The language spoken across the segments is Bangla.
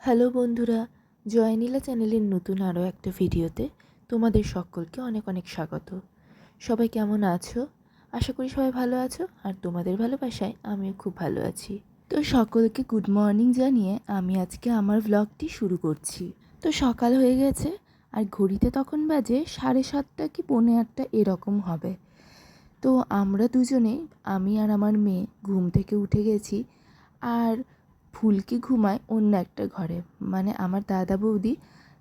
হ্যালো বন্ধুরা, জয়নীলা চ্যানেলের নতুন আরও একটা ভিডিওতে তোমাদের সকলকে অনেক অনেক স্বাগত। সবাই কেমন আছো? আশা করি সবাই ভালো আছো, আর তোমাদের ভালোবাসায় আমিও খুব ভালো আছি। তো সকলকে গুড মর্নিং জানিয়ে আমি আজকে আমার ব্লগটি শুরু করছি। তো সকাল হয়ে গেছে, আর ঘড়িতে তখন বাজে 7:30 কি 7:45 এরকম হবে। তো আমরা দুজনে, আমি আর আমার মেয়ে ঘুম থেকে উঠে গেছি। আর ফুলকি ঘুমায় অন্য একটা ঘরে, মানে আমার দাদা বৌদি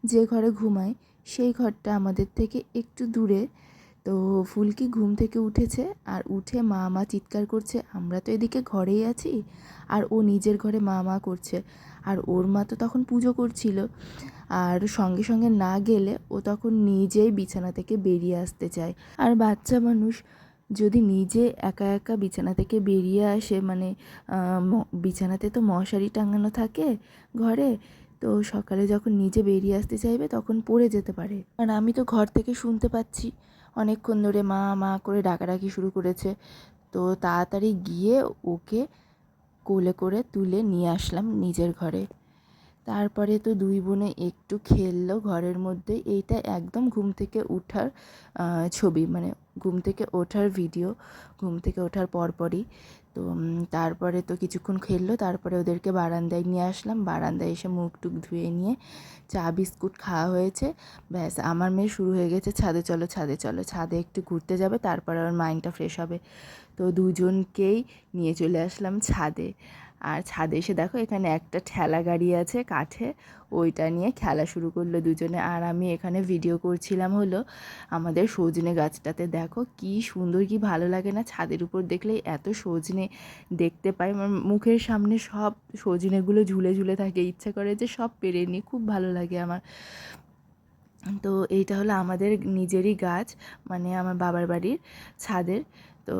যে ঘরে ঘুমায় সেই ঘরটা আমাদের থেকে একটু দূরে। তো ফুলকি ঘুম থেকে উঠেছে, আর উঠে মা মা চিৎকার করছে। আমরা তো এদিকে ঘরেই আছি, আর ও নিজের ঘরে মা মা করছে। আর ওর মা তো তখন পুজো করছিল, আর সঙ্গে সঙ্গে না গেলে ও তখন নিজেই বিছানা থেকে বেরিয়ে আসতে চায়। আর বাচ্চা মানুষ যদি নিজে একা একা বিছানা থেকে বেরিয়ে আসে, মানে বিছানাতে তো মশারি টাঙানো থাকে ঘরে, তো সকালে যখন নিজে বেরিয়ে আসতে চাইবে তখন পড়ে যেতে পারে। আর আমি তো ঘর থেকে শুনতে পাচ্ছি অনেকক্ষণ ধরে মা মা করে ডাকাডাকি শুরু করেছে। তো তাড়াতাড়ি গিয়ে ওকে কোলে করে তুলে নিয়ে আসলাম নিজের ঘরে। তারপরে তো দুই বোনে একটু খেললো ঘরের মধ্যে। এইটা একদম ঘুম থেকে ওঠার ছবি, মানে ঘুম থেকে ওঠার ভিডিও, ঘুম থেকে ওঠার পরপরই। তো তারপরে তো কিছুক্ষণ খেললো, তারপরে ওদেরকে বারান্দায় নিয়ে আসলাম। বারান্দায় এসে মুখ টুক ধুয়ে নিয়ে চা বিস্কুট খাওয়া হয়েছে। ব্যাস, আমার মেয়ে শুরু হয়ে গেছে ছাদে চলো ছাদে চলো, ছাদে একটু ঘুরতে যাবে, তারপরে ওর মাইন্ডটা ফ্রেশ হবে। তো দুজনকেই নিয়ে চলে আসলাম ছাদে। আর ছাদে এসে দেখো এখানে একটা ঠেলা গাড়ি আছে কাঠে, ওইটা নিয়ে খেলা শুরু করলো দুজনে। আর আমি এখানে ভিডিও করছিলাম হলো আমাদের সজনে গাছটাতে। দেখো কি সুন্দর, কি ভালো লাগে না? ছাদের উপর দেখলেই এত সজনে দেখতে পাই, আমার মুখের সামনে সব সজনেগুলো ঝুলে ঝুলে থাকে, ইচ্ছা করে যে সব পেরে নিই, খুব ভালো লাগে আমার। তো এইটা হলো আমাদের নিজেরই গাছ, মানে আমার বাবার বাড়ির ছাদের। তো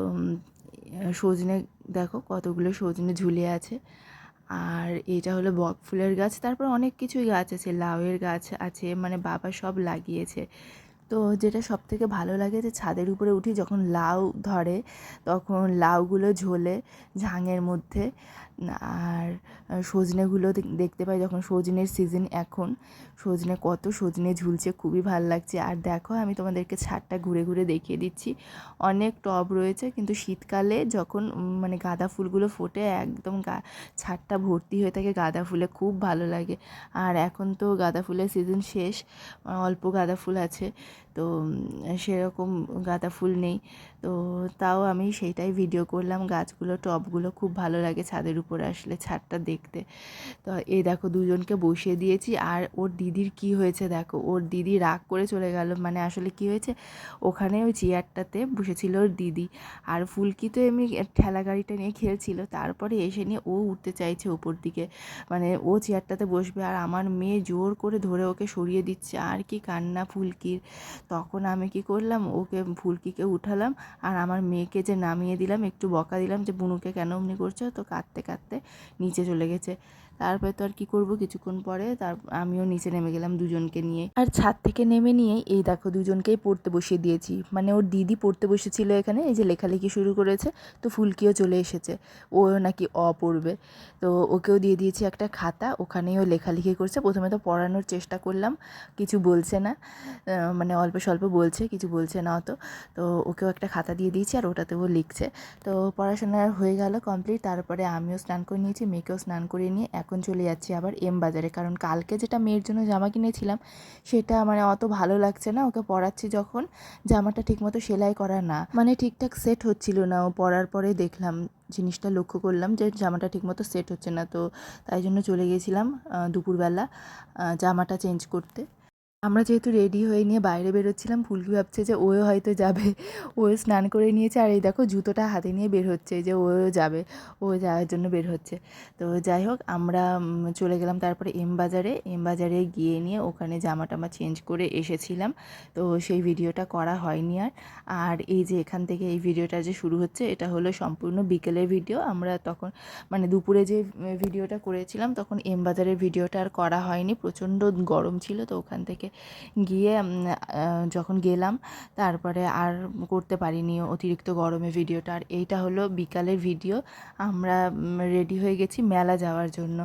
সজনে দেখো কতগুলো সজনে ঝুলে আছে। আর এটা হলো বক ফুলের গাছ, তারপর অনেক কিছুই গাছ আছে, লাউয়ের গাছ আছে, মানে বাবা সব লাগিয়েছে। তো যেটা সবথেকে ভালো লাগে যে ছাদের উপরে উঠি যখন লাউ ধরে, তখন লাউগুলো ঝোলে ঝাঙের মধ্যে। আর সজনেগুলো দেখতে পাই যখন সজনের সিজন, এখন সজনে কত সজনে ঝুলছে, খুবই ভালো লাগছে। আর দেখো আমি তোমাদেরকে ছাদটা ঘুরে ঘুরে দেখিয়ে দিচ্ছি, অনেক টব রয়েছে, কিন্তু শীতকালে যখন মানে গাঁদা ফুলগুলো ফোটে একদম ছাদটা ভর্তি হয়ে থাকে গাঁদা ফুলে, খুব ভালো লাগে। আর এখন তো গাঁদা ফুলের সিজন শেষ, অল্প গাঁদা ফুল আছে, তো সেরকম গাঁদা ফুল নেই। তো তাও আমি সেইটাই ভিডিও করলাম, গাছগুলো টবগুলো খুব ভালো লাগে ছাদের উপরে আসলে ছাদটা দেখতে। তো এই দেখো দুজনকে বসিয়ে দিয়েছি। আর ওর দিদির কি হয়েছে দেখো, ওর দিদি রাগ করে চলে গেল, মানে আসলে কি হয়েছে, ওখানে ওই চেয়ারটাতে বসেছিল ওর দিদি, আর ফুলকি তো এমনি ঠেলা গাড়িটা নিয়ে খেলছিল, তারপরে এসে নিয়ে ও উঠতে চাইছে ওপর দিকে, মানে ও চেয়ারটাতে বসবে, আর আমার মেয়ে জোর করে ধরে ওকে সরিয়ে দিচ্ছে। আর কি কান্না ফুলকির! তখন আমি কি করলাম, ওকে ফুলকিকে উঠালাম, আর আমার মেয়েকে যে নামিয়ে দিলাম, একটু বকা দিলাম যে বুনুকে কেন অমনি করছো, তো কাঁদতে কাঁদতে নিচে চলে গেছে। তারপরে তো আর কি করবো, কিছুক্ষণ পরে আমিও নিচে নেমে গেলাম দুজনকে নিয়ে। আর ছাদ থেকে নেমে নিয়েই এই দেখো দুজনকেই পড়তে বসিয়ে দিয়েছি, মানে ওর দিদি পড়তে বসেছিল এখানে, এই যে লেখালেখি শুরু করেছে, তো ফুলকিও চলে এসেছে, ও নাকি পড়বে। তো ওকেও দিয়ে দিয়েছি একটা খাতা, ওখানেই ও লেখালেখি করছে। প্রথমে তো পড়ানোর চেষ্টা করলাম, কিছু বলছে না, মানে অল্প স্বল্প বলছে, কিছু বলছে না অত। তো ওকেও একটা খাতা দিয়ে দিয়েছি, আর ওটাতে ও লিখছে। তো পড়াশোনা হয়ে গেল কমপ্লিট। তারপরে আমিও স্নান করে নিয়েছি, মেয়েকেও স্নান করে নিয়ে এখন চলে যাচ্ছি আবার এম বাজারে, কারণ কালকে যেটা মেয়ের জন্য জামা কিনেছিলাম সেটা মানে অত ভালো লাগছে না, ওকে পরাচ্ছি যখন জামাটা ঠিকমতো সেলাই করা না, মানে ঠিকঠাক সেট হচ্ছিল না। ও পরার পরে দেখলাম, জিনিসটা লক্ষ্য করলাম যে জামাটা ঠিকমতো সেট হচ্ছে না, তো তাই জন্য চলে গিয়েছিলাম দুপুরবেলা জামাটা চেঞ্জ করতে। আমরা যেহেতু রেডি হয়ে নিয়ে বাইরে বেরোচ্ছিলাম, ফুলকি ভাবছে যে ওও হয়তো যাবে, ও স্নান করে নিয়েছে, আর এই দেখো জুতোটা হাতে নিয়ে বের হচ্ছে, যে ওও যাবে, ও যাওয়ার জন্য বের হচ্ছে। তো যাই হোক, আমরা চলে গেলাম তারপরে এম বাজারে। এম বাজারে গিয়ে নিয়ে ওখানে জামা টামা চেঞ্জ করে এসেছিলাম, তো সেই ভিডিওটা করা হয়নি আর। আর এই যে এখান থেকে এই ভিডিওটা যে শুরু হচ্ছে, এটা হলো সম্পূর্ণ বিকেলের ভিডিও। আমরা তখন মানে দুপুরে যে ভিডিওটা করেছিলাম তখন এম বাজারের ভিডিওটা আর করা হয়নি, প্রচণ্ড গরম ছিল, তো ওখান থেকে থেকে গিয়ে যখন গেলাম তারপরে আর করতে পারিনি অতিরিক্ত গরমে ভিডিওটা। আর এইটা হলো বিকালের ভিডিও। আমরা রেডি হয়ে গেছি মেলা যাওয়ার জন্য,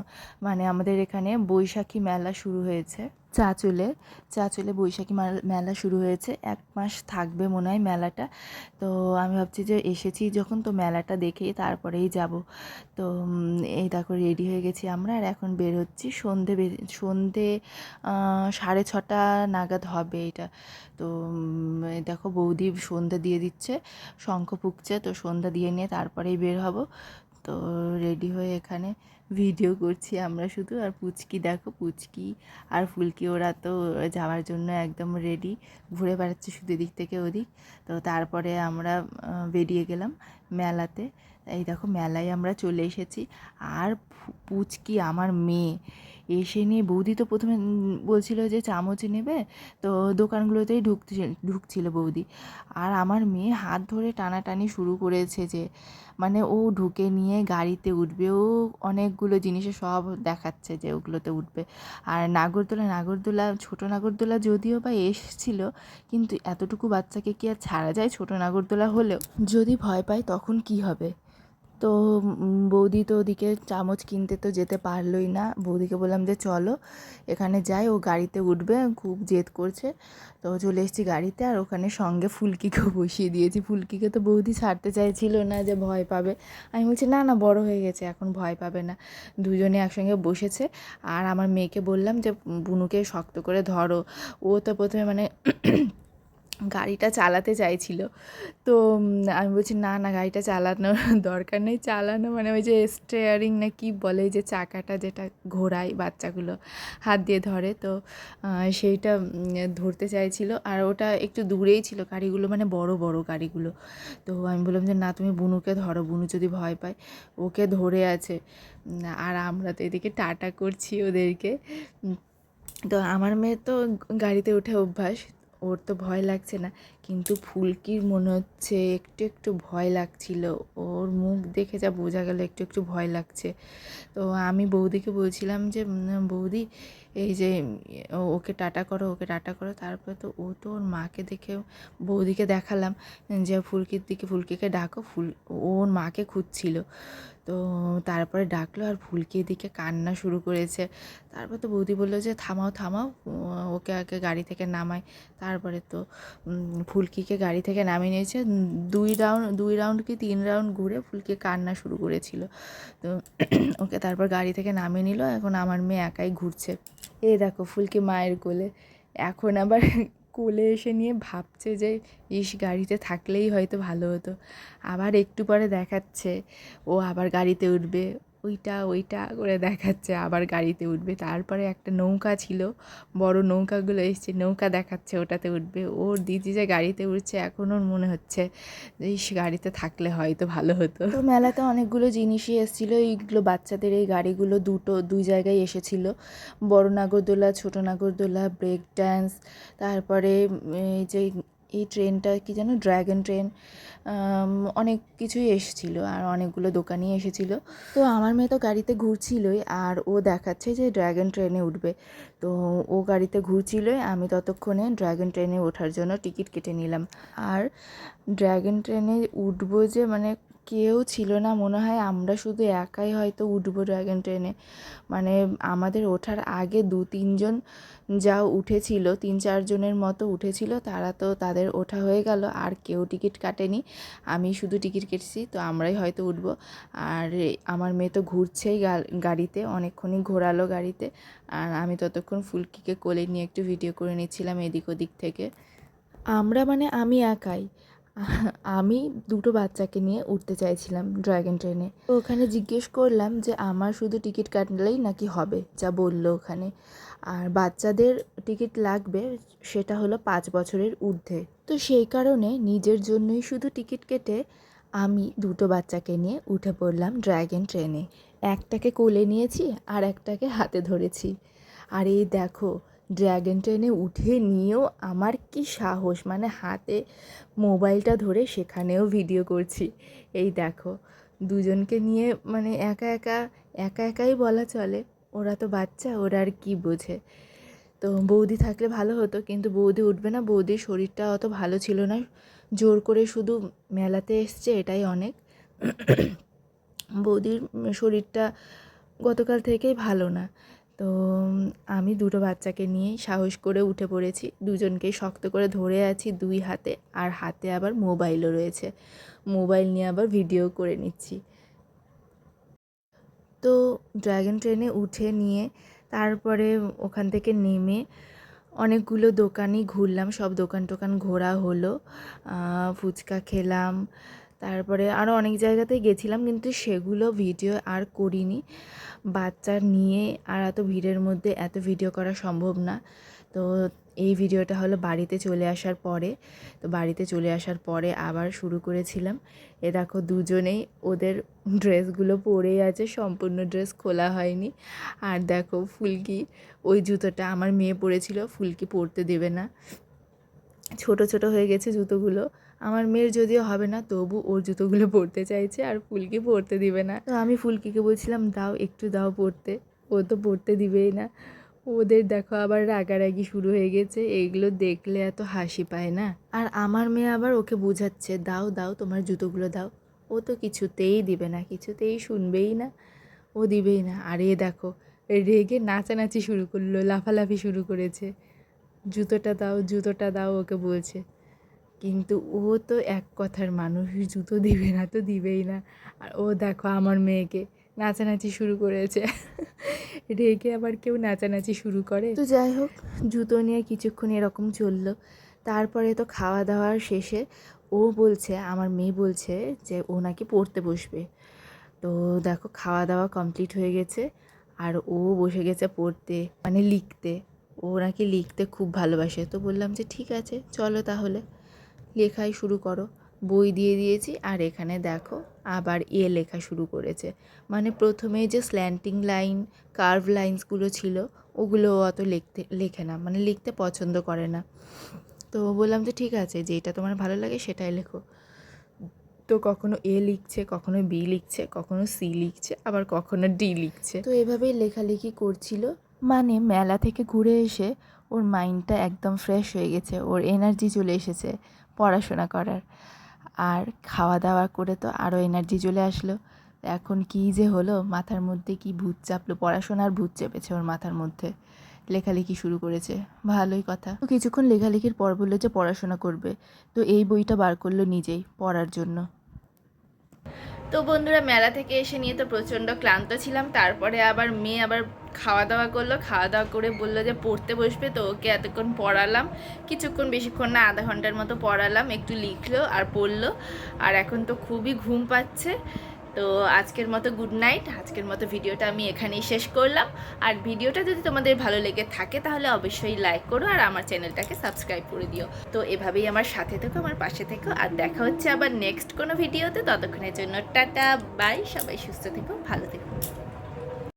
মানে আমাদের এখানে বৈশাখী মেলা শুরু হয়েছে। চাঁচলে বৈশাখী মেলা শুরু হয়েছে, 1 মাস থাকবে মনে হয় মেলাটা। তো আমি ভাবছি যে এসেছি যখন, তো মেলাটা দেখেই তারপরেই যাব। তো এই দেখো রেডি হয়ে গেছি আমরা, আর এখন বের হচ্ছি। সন্ধে 6:30 নাগাদ হবে এটা। তো এই দেখো বৌদি সন্ধ্যা দিয়ে দিচ্ছে, শঙ্খ ফুঁকছে, তো সন্ধ্যা দিয়ে নিয়ে তারপরেই বের হব। তো রেডি হয়ে এখানে ভিডিও করছি আমরা শুধু। আর পুচকি দেখো, পুচকি আর ফুলকি ওরা তো যাওয়ার জন্য একদম রেডি, ঘুরে বেড়াচ্ছে শুধু এদিক থেকে ওদিক। তো তারপরে আমরা বেরিয়ে গেলাম মেলাতে। এই দেখো মেলায় আমরা চলে এসেছি। আর পুচকি আমার মেয়ে এসে নিয়ে, বৌদি তো প্রথমে বলছিল যে চামচ নেবে, তো দোকানগুলোতেই ঢুকছিল বৌদি। আর আমার মেয়ে হাত ধরে টানাটানি শুরু করেছে, যে মানে ও ঢুকে নিয়ে গাড়িতে উঠবে, ও অনেকগুলো জিনিসে সব দেখাচ্ছে যে ওগুলোতে উঠবে। আর নাগরদোলা ছোটো নাগরদোলা যদিও বা এসছিল, কিন্তু এতটুকু বাচ্চাকে কি আর ছাড়া যায় ছোটো নাগরদোলা হলেও? যদি ভয় পায় তখন কি হবে? তো বৌদি তো ওদিকে চামচ কিনতে তো যেতে পারলোই না। বৌদিকে বললাম যে চলো এখানে যাই, ও গাড়িতে উঠবে, খুব জেদ করছে। তো চলে এসেছি গাড়িতে, আর ওখানে সঙ্গে ফুলকিকেও বসিয়ে দিয়েছি। ফুলকিকে তো বৌদি ছাড়তে চাইছিল না, যে ভয় পাবে। আমি বলছি না না, বড় হয়ে গেছে, এখন ভয় পাবে না। দুজনে একসঙ্গে বসেছে। আর আমার মেয়েকে বললাম যে বুনুকে শক্ত করে ধরো। ও তো প্রথমে মানে গাড়িটা চালাতে চাইছিল। তো আমি বলছি না না, গাড়িটা চালানোর দরকার নেই, চালানো মানে ওই যে স্টিয়ারিং না কি বলে, যে চাকাটা যেটা ঘোরায় বাচ্চাগুলো হাত দিয়ে ধরে, তো সেইটা ধরতে চাইছিল। আর ওটা একটু দূরেই ছিল গাড়িগুলো, মানে বড় বড় গাড়িগুলো। তো আমি বললাম যে না, তুমি বুনুকে ধরো, বুনু যদি ভয় পায়। ওকে ধরে আছে। আর আমরা তো এদিকে টাটা করছি ওদেরকে। তো আমার মেয়ে তো গাড়িতে উঠে অভ্যাস, ওর তো ভয় লাগছে না। কিন্তু ফুলকির মনে হচ্ছে একটু একটু ভয় লাগছিল, ওর মুখ দেখে যা বোঝা গেল একটু একটু ভয় লাগছে। তো আমি বৌদিকে বলছিলাম যে বৌদি এই যে ওকে টাটা করো, ওকে টাটা করো। তারপরে তো ও তো ওর মাকে দেখে বৌদিকে দেখালাম যে ফুলকিকে ডাকো। ওর মাকে খুঁজছিল। তো তারপরে ডাকলো, আর ফুলকি এদিকে কান্না শুরু করেছে। তারপর তো বৌদি বললো যে থামাও থামাও, ওকে আগে গাড়ি থেকে নামায়। তারপরে তো ফুলকিকে গাড়ি থেকে নামিয়ে নিয়েছে। 2 রাউন্ড কি 3 রাউন্ড ঘুরে ফুলকি কান্না শুরু করেছিল। তো ওকে তারপর গাড়ি থেকে নামিয়ে নিল। এখন আমার মেয়ে একাই ঘুরছে। এই দেখো ফুলকি মায়ের কোলে। এখন আবার কোলে এসে নিয়ে ভাবছে যে ইস, গাড়িতে থাকলেই হয়তো ভালো হতো। আবার একটু পরে দেখাচ্ছে ও আবার গাড়িতে উঠবে, ওইটা করে দেখাচ্ছে আবার গাড়িতে উঠবে। তারপরে একটা নৌকা ছিল, বড় নৌকাগুলো এসছে, নৌকা দেখাচ্ছে, ওটাতে উঠবে। ওর দিদি যে গাড়িতে উঠছে, এখন ওর মনে হচ্ছে ইস, গাড়িতে থাকলে হয়তো ভালো হতো। তো মেলাতে অনেকগুলো জিনিসই এসেছিলো। এইগুলো বাচ্চাদের এই গাড়িগুলো দুই জায়গায় এসেছিলো, বড় নাগরদোলা, ছোটো নাগরদোলা, ব্রেক ড্যান্স, তারপরে এই যে এই ট্রেনটা কি যেন, ড্র্যাগন ট্রেন, অনেক কিছুই এসেছিলো। আর অনেকগুলো দোকানই এসেছিলো। তো আমার মেয়ে তো গাড়িতে ঘুরছিলই, আর ও দেখাচ্ছে যে ড্র্যাগন ট্রেনে উঠবে। তো ও গাড়িতে ঘুরছিলই, আমি ততক্ষণে ড্র্যাগন ট্রেনে ওঠার জন্য টিকিট কেটে নিলাম। আর ড্র্যাগন ট্রেনে উঠবো যে মানে কেউ ছিল না, মনে হয় আমরা শুধু একাই হয়তো উঠবো ড্র্যাগন ট্রেনে। মানে আমাদের ওঠার আগে 2-3 জন যা উঠেছিল, 3-4 জনের মতো উঠেছিল, তারা তো তাদের ওঠা হয়ে গেল, আর কেউ টিকিট কাটেনি। আমি শুধু টিকিট কেটেছি, তো আমরাই হয়তো উঠবো। আর আমার মেয়ে তো ঘুরছেই গাড়িতে, অনেকক্ষণই ঘোরালো গাড়িতে। আর আমি ততক্ষণ ফুলকিকে কোলে নিয়ে একটু ভিডিও করে নিচ্ছিলাম এদিক ওদিক থেকে। আমরা মানে আমি একাই, আমি 2টো বাচ্চাকে নিয়ে উঠতে চাইছিলাম ড্র্যাগন ট্রেনে। তো ওখানে জিজ্ঞেস করলাম যে আমার শুধু টিকিট কাটলেই নাকি হবে, যা বললো ওখানে। আর বাচ্চাদের টিকিট লাগবে, সেটা হলো 5 বছরের ঊর্ধ্বে। তো সেই কারণে নিজের জন্যই শুধু টিকিট কেটে আমি 2টো বাচ্চাকে নিয়ে উঠে পড়লাম ড্র্যাগন ট্রেনে। একটাকে কোলে নিয়েছি আর একটাকে হাতে ধরেছি। আর এই দেখো ড্র্যাগন ট্রেনে উঠে নিয়েও আমার কি সাহস, মানে হাতে মোবাইলটা ধরে সেখানেও ভিডিও করছি। এই দেখো দুজনকে নিয়ে, মানে একা একাই বলা চলে, ওরা তো বাচ্চা, ওরা আর কি বোঝে। তো বৌদি থাকলে ভালো হতো, কিন্তু বৌদি উঠবে না, বৌদির শরীরটা অত ভালো ছিল না, জোর করে শুধু মেলাতে এসছে এটাই অনেক। বৌদির শরীরটা গতকাল থেকেই ভালো না। তো আমি দুটো বাচ্চাকে নিয়েই সাহস করে উঠে পড়েছি, দুজনকেই শক্ত করে ধরে আছি 2 হাতে, আর হাতে আবার মোবাইলও রয়েছে, মোবাইল নিয়ে আবার ভিডিও করে নিচ্ছি। তো ড্র্যাগন ট্রেনে উঠে নিয়ে তারপরে ওখান থেকে নেমে অনেকগুলো দোকানই ঘুরলাম, সব দোকান টোকান ঘোরা হলো, ফুচকা খেলাম, তারপরে আরও অনেক জায়গাতেই গেছিলাম, কিন্তু সেগুলো ভিডিও আর করিনি। বাচ্চা নিয়ে আর এত ভিড়ের মধ্যে এত ভিডিও করা সম্ভব না। তো এই ভিডিওটা হলো বাড়িতে চলে আসার পরে। তো বাড়িতে চলে আসার পরে আবার শুরু করেছিলাম। এ দেখো দুজনেই ওদের ড্রেসগুলো পরেই আছে, সম্পূর্ণ ড্রেস খোলা হয়নি। আর দেখো ফুলকি, ওই জুতোটা আমার মেয়ে পরেছিল, ফুলকি পরতে দেবে না, ছোট ছোট হয়ে গেছে জুতোগুলো। আমার মেয়ের যদিও হবে না, তবু ওর জুতোগুলো পরতে চাইছে, আর ফুলকি পরতে দিবে না। তো আমি ফুলকিকে বলছিলাম দাও, একটু দাও পরতে, ও তো পরতে দিবেই না। ওদের দেখো আবার রাগারাগি শুরু হয়ে গেছে, এইগুলো দেখলে এত হাসি পায় না। আর আমার মেয়ে আবার ওকে বোঝাচ্ছে দাও দাও তোমার জুতোগুলো দাও, ও তো কিছুতেই দিবে না, কিছুতেই শুনবেই না, ও দিবেই না। আর এ দেখো রেগে নাচানাচি শুরু করলো, লাফালাফি শুরু করেছে, জুতোটা দাও জুতোটা দাও ওকে বলছে। কিন্তু ও তো এক কথার মানুষ, জুতো দিবে না তো দিবেই না। আর ও দেখো আমার মেয়েকে নাচানাচি শুরু করেছে, রেগে আবার কেউ নাচানাচি শুরু করে। তো যাই হোক, জুতো নিয়ে কিছুক্ষণ এরকম চললো। তারপরে তো খাওয়া দাওয়ার শেষে ও বলছে, আমার মেয়ে বলছে যে ও নাকি পড়তে বসবে। তো দেখো খাওয়া দাওয়া কমপ্লিট হয়ে গেছে, আর ও বসে গেছে পড়তে, মানে লিখতে। ও নাকি লিখতে খুব ভালোবাসে। তো বললাম যে ঠিক আছে চলো তাহলে লেখাই শুরু করো। বই দিয়ে দিয়েছি, আর এখানে দেখো আবার লেখা শুরু করেছে। মানে প্রথমেই যে স্ল্যান্টিং লাইন, কার্ভ লাইন্সগুলো ছিল ওগুলো অত লেখে না, মানে লিখতে পছন্দ করে না। তো বললাম যে ঠিক আছে, যেটা তোমার ভালো লাগে সেটাই লেখো। তো কখনো লিখছে, কখনো বি লিখছে, কখনো সি লিখছে, আবার কখনো ডি লিখছে। তো এভাবেই লেখালেখি করছিল। মানে মেলা থেকে ঘুরে এসে ওর মাইন্ডটা একদম ফ্রেশ হয়ে গেছে, ওর এনার্জি চলে এসেছে পড়াশোনা করার। আর খাওয়া দাওয়া করে তো আরও এনার্জি চলে আসলো। এখন কী যে হলো, মাথার মধ্যে কি ভূত চাপলো, পড়াশোনার ভূত চেপেছে ওর মাথার মধ্যে, লেখালেখি শুরু করেছে। ভালোই কথা। তো কিছুক্ষণ লেখালেখির পর বললো যে পড়াশোনা করবে। তো এই বইটা বার করলো নিজেই পড়ার জন্য। তো বন্ধুরা, মেলা থেকে এসে নিয়ে তো প্রচণ্ড ক্লান্ত ছিলাম। তারপরে আবার মেয়ে আবার খাওয়া দাওয়া করলো, খাওয়া দাওয়া করে বললো যে পড়তে বসবে। তো ওকে এতক্ষণ পড়ালাম, কিছুক্ষণ, বেশিক্ষণ না, আধা ঘন্টার মতো পড়ালাম, একটু লিখলো আর পড়লো। আর এখন তো খুবই ঘুম পাচ্ছে। তো আজকের মতো গুড নাইট। আজকের মতো ভিডিওটা আমি এখানেই শেষ করলাম। আর ভিডিওটা যদি তোমাদের ভালো লেগে থাকে তাহলে অবশ্যই লাইক করো, আর আমার চ্যানেলটাকে সাবস্ক্রাইব করে দিও। তো এভাবেই আমার সাথে থেকো, আমার পাশে থেকো, আর দেখা হচ্ছে আবার নেক্সট কোনো ভিডিওতে। ততক্ষণের জন্য টাটা বাই, সবাই সুস্থ থেকো, ভালো থেকো।